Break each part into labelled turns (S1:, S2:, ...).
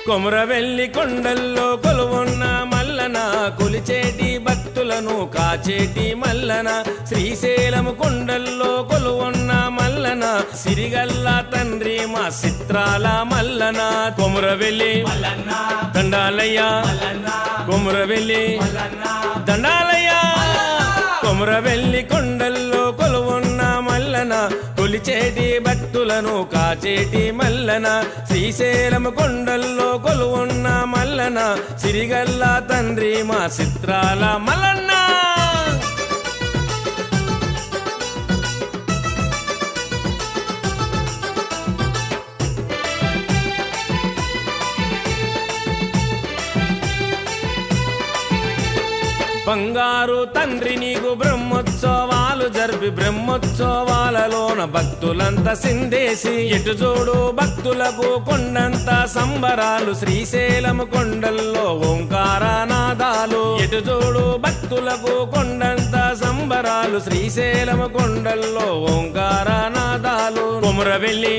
S1: కొమురవెల్లి కొండల్లో కొలువున్న మల్లన కొలిచేటి భక్తులను కాచేటి మల్లన శ్రీశైలం కొండల్లో కొలువున్న మల్లన సిరిగల్ల తండ్రి మా చిత్రాల మల్లన కొమురవెల్లి దండాలయ్య కొమురవెల్లి దండాలయ్య కొమురవెల్లి కొండల్లో కొలువున్న మల్లన కొలిచేటి భక్తులను కాచేటి మల్లన శ్రీశైలం కొండల్లో కొలువున్న మల్లన సిరిగల్ల తండ్రి మా చిత్రాల మల్లన్న బంగారు తండ్రి నీకు బ్రహ్మోత్సవాలు జరిపి బ్రహ్మోత్సవాలలోన భక్తులంతా సిందేసి ఎటు చూడు భక్తులకు కొండంత సంబరాలు శ్రీశైలం కొండల్లో ఓంకారనాదాలు ఎటు చూడు భక్తులకు కొండంత సంబరాలు శ్రీశైలం కొండల్లో ఓంకారనాదాలు కొమురవెల్లి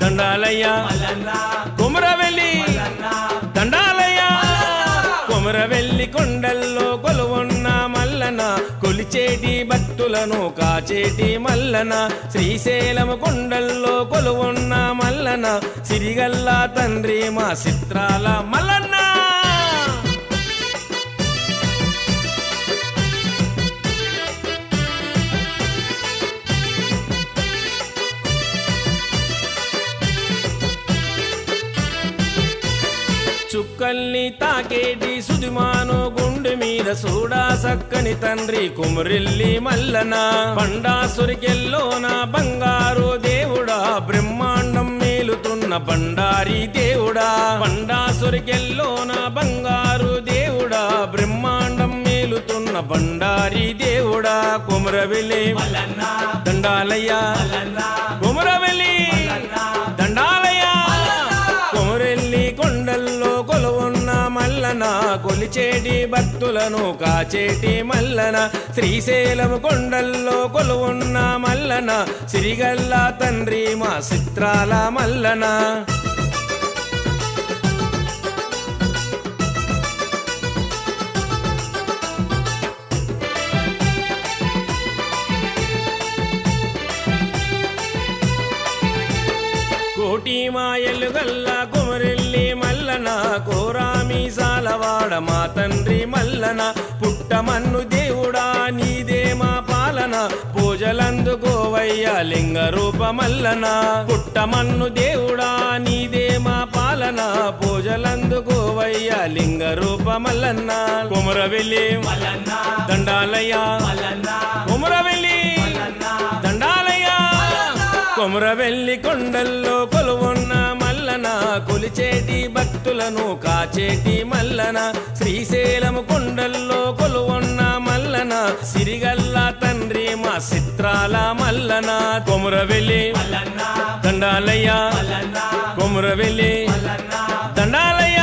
S1: దండాలయ్య కొమురవెల్లి దండాలయ్య కొమురవెల్లి కొండల్లో కొలువున్న మల్లన కొలిచేటి భక్తులను కాచేటి మల్లన శ్రీశైలం కొండల్లో కొలువున్న మల్లన సిరిగల్ల తండ్రి మా చిత్రాల మల్లన్న చుక్కల్ని తాకేటి సుదిమాను గుండె మీద సూడా సక్కని తండ్రి కొమురెల్లి మల్లన బండాసురికెల్లోన బంగారు దేవుడా బ్రహ్మాండం మేలుతున్న బండారి దేవుడా బండాసురికెల్లోన బంగారు దేవుడా బ్రహ్మాండం మేలుతున్న బండారి దేవుడా కొమురవెల్లి దండాలయ్య కొమురవెల్లి దండాలయ్య కొమురెల్లి కొండల్లో కొలువున్న మల్లన కొలిచేటి భక్తులను కాచేటి మల్లన శ్రీశైలం కొండల్లో కొలువున్న మల్లన సిరిగల్ల తండ్రి మా చిత్రాల మల్లన కోటి మాయలు గల్ల కొమురెల్లి మల్లన కోరామీసాలవాడ మా తండ్రి మల్లన పుట్టమన్ను దేవుడా నీదే మా పాలన పూజలందుకోవయ్య లింగ రూప మల్లన పుట్టమన్ను దేవుడా నీదే మా పాలన పూజలందుకోవయ్య లింగ రూప మల్లన్న కొమురవెల్లి దండాలయ్య కొమురవెల్లి దండాలయ్య కొమురవెల్లి కొండల్లో కొలువున్న మల్లన కొలిచేటి భక్తులను కాచేటి మల్లన శ్రీశైలం కొండల్లో కొలువున్న మల్లన సిరిగల్ల తండ్రి మా చిత్రాల మల్లన కొమురవెల్లి దండాలయ్య కొమురవెల్లి దండాలయ్య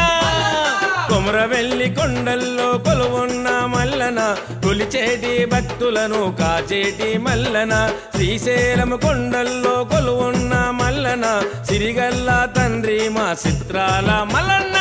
S1: కొమురవెల్లి కొండల్లో కొలువున్న మల్లన కొలిచేటి భక్తులను కాచేటి మల్లన శ్రీశైలం కొండల్లో కొలువున్న మల్లన సిరిగల్ల తండ్రి మా చిత్రాల మల్లన్న